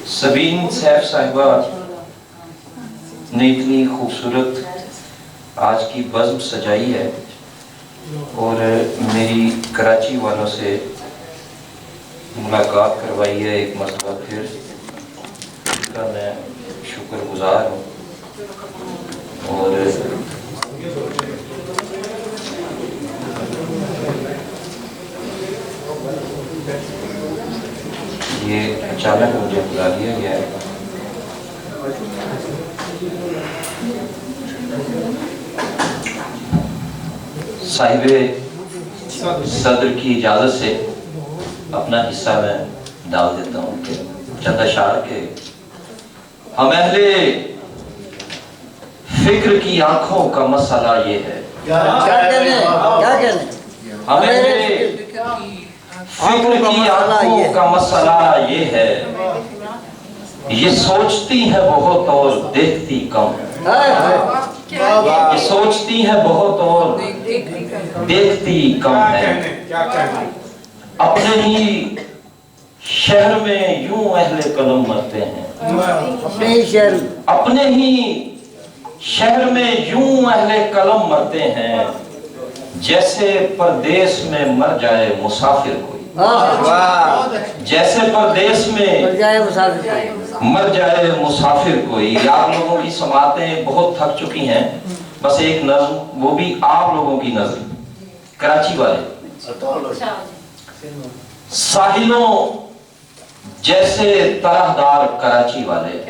سبین safe صاحبہ نے اتنی خوبصورت آج کی بزم سجائی ہے اور میری کراچی والوں سے ملاقات کروائی ہے ایک مرتبہ پھر، اس کا میں شکر گزار ہوں۔ اور یہ اچانک مجھے بلا لیا گیا ہے۔ صاحب صدر کی اجازت سے اپنا حصہ میں ڈال دیتا ہوں کہ چند اشعار کے ہم اہل فکر کی آنکھوں کا مسئلہ یہ ہے، ہم اہل فکر کی آنکھوں کا مسئلہ یہ ہے، یہ سوچتی ہے بہت اور دیکھتی کم، یہ سوچتی ہے بہت اور دیکھتی کم ہے۔ اپنے ہی شہر میں یوں اہل قلم مرتے ہیں، اپنے ہی شہر میں یوں اہل قلم مرتے ہیں، جیسے پردیس میں مر جائے مسافر کوئی، جیسے پردیس میں مر جائے مسافر کوئی۔ آپ لوگوں کی سماعتیں بہت تھک چکی ہیں، بس ایک نظم، وہ بھی آپ لوگوں کی نظم، کراچی والے۔ ساحلوں جیسے طرحدار کراچی والے،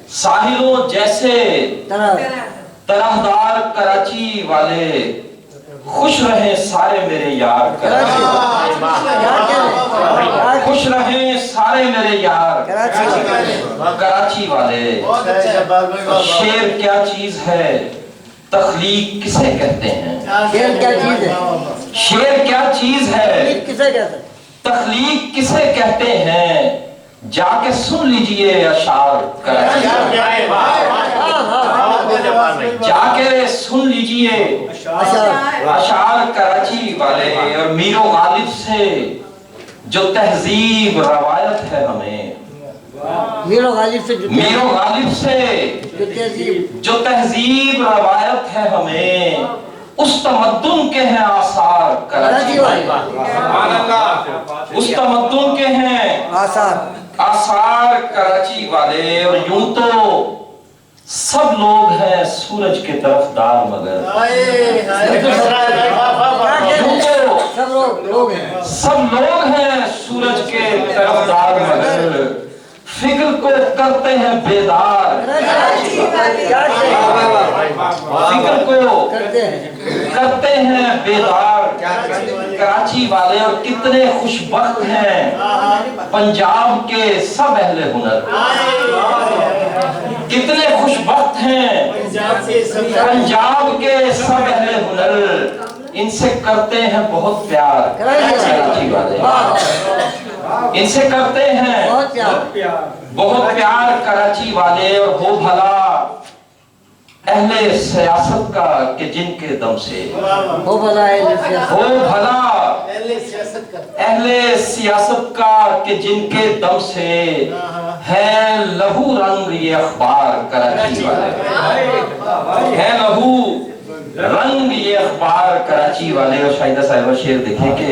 ساحلوں جیسے طرحدار کراچی والے، خوش رہیں سارے میرے یار کراچی والے، خوش رہیں سارے میرے یار کراچی والے۔ شعر کیا چیز ہے، تخلیق کسے کہتے ہیں، شعر کیا چیز ہے، تخلیق کسے کہتے ہیں، جا کے سن لیجئے اشعار کراچی والے، جا کے سن لیجئے اشعار کراچی والے۔ اور میر و غالب سے جو تہذیب روایت ہے ہمیں، میر و غالب سے جو تہذیب روایت ہے ہمیں، اس تمدن کے ہیں آثار کراچی والے، اس تمدن کے ہیں آثار کراچی والے۔ اور یوں تو سب لوگ ہیں سورج کے طرفدار، مگر سب لوگ ہیں سورج کے طرفدار، مگر فکر کو کرتے ہیں بیدار، فکر کو کرتے ہیں بیدار کراچی والے۔ اور کتنے خوش بخت ہیں پنجاب کے سب اہل ہنر، کتنے خوش بخت ہیں پنجاب کے سب اہل ہنر، ان سے کرتے ہیں بہت پیار کراچی والے، ان سے کرتے ہیں بہت پیار کراچی والے۔ اور ہو بھلا اہل سیاست کا کہ جن کے دم سے، ہو بھلا اہل سیاست کا کہ جن کے دم سے، ہے لہو رنگ یہ اخبار کراچی والے، ہے لہو رنگ یہ اخبار کراچی والے۔ اور شاہدہ صاحبہ شعر دیکھیں کہ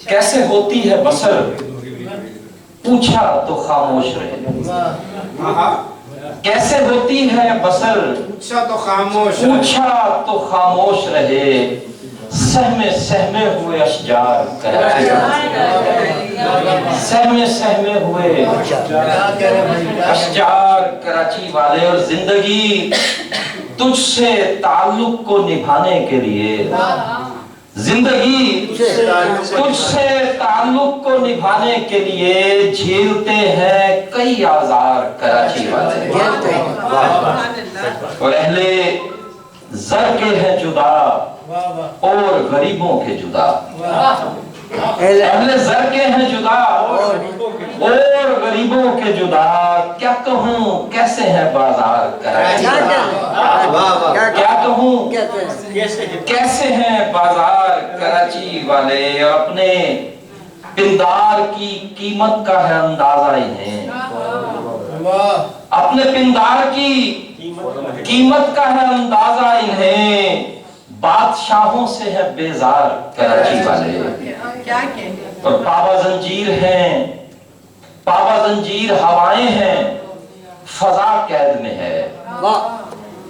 کیسے ہوتی ہے بسر، پوچھا تو خاموش رہے، کیسے ہوتی ہے بسر، پوچھا تو خاموش رہے، سہمے سہمے ہوئے اشجار کراچی والے، سہمے سہمے ہوئے اشجار کراچی والے۔ اور زندگی تجھ سے تعلق کو نبھانے کے لیے، زندگی تجھ سے تعلق کو نبھانے کے لیے، جھیلتے ہیں کئی آزار کراچی والے۔ اور اہل زر کے ہیں جدا اور غریبوں کے جدا، اہل زر کے ہیں جدا اور غریبوں کے جدا، کیا کہوں کیسے ہیں بازار کراچی والے، کیا کہوں کیسے ہیں بازار کراچی والے، اور اپنے پندار کی قیمت کا ہے اندازہ انہیں، اپنے پندار کی قیمت کا ہے اندازہ انہیں، بادشاہوں سے ہے بیزار کراچی والے، اور پابا زنجیر ہیں، پابا زنجیر ہوائیں ہیں، فضا قید میں ہے،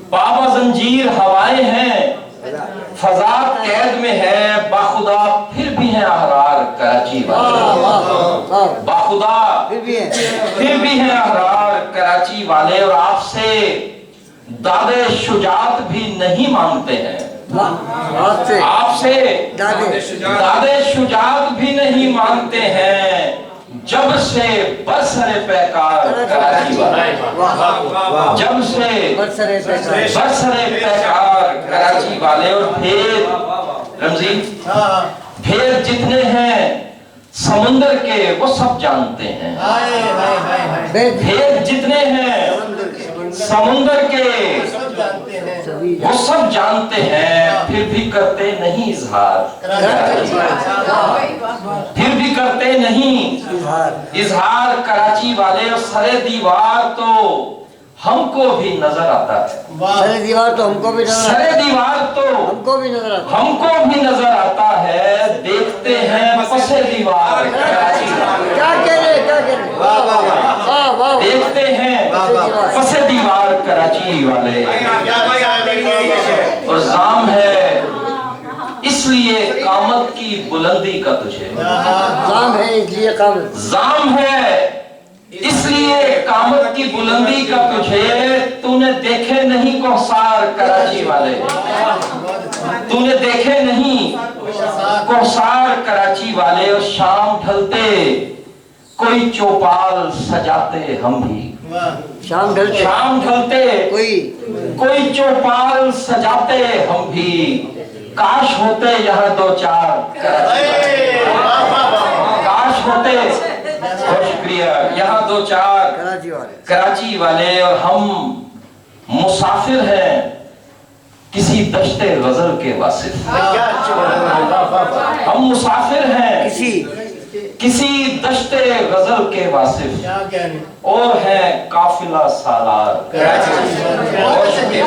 پابا زنجیر ہوائیں ہیں، فضا قید میں ہے، باخدا پھر بھی ہیں احرار کراچی والے، باخدا پھر بھی ہیں احرار کراچی والے، اور آپ سے داد شجاعت بھی نہیں مانگتے ہیں، آپ سے داد شجاعت بھی نہیں مانگتے ہیں، جب سے برسر پیکار کراچی والے، جب سے برسر پیکار کراچی والے، اور پھر رمزی پھر جتنے ہیں سمندر کے وہ سب جانتے ہیں، پھر جتنے ہیں سمندر کے وہ سب جانتے ہیں، پھر بھی کرتے نہیں اظہار، پھر بھی کرتے نہیں اظہار کراچی والے، اور سرے دیوار تو ہم کو بھی نظر آتا ہے، سرے دیوار تو ہم کو بھی نظر آتا ہے، سرے دیوار تو ہم کو بھی نظر آتا ہے، ہم کو بھی نظر آتا ہے، دیکھتے ہیں پس دیوار کراچی والے، کیا کہہ رہے کیا کہہ رہے، واہ واہ، دیکھتے ہیں پس دیوار کراچی والے، اور زام ہے اس لیے قامت کی بلندی کا تجھے، زام ہے اس لیے قامت، زام ہے اس لیے قامت کی بلندی کا تجھے، تو نے دیکھے نہیں کوثار کراچی والے، تو نے دیکھے نہیں کوثار کراچی والے، اور شام ڈھلتے کوئی چوپال سجاتے ہم بھی، شام ڈھلتے کوئی چوپال سجاتے ہم بھی، کاش ہوتے یہاں دو چار کراچی والے، کاش ہوتے، بہت شکریہ، یہاں دو چار کراچی والے، اور ہم مسافر ہیں کسی دشت غزل کے واصف، ہم مسافر ہیں کسی دشت غزل کے واصف، اور ہے قافلہ سالار، بہت شکریہ،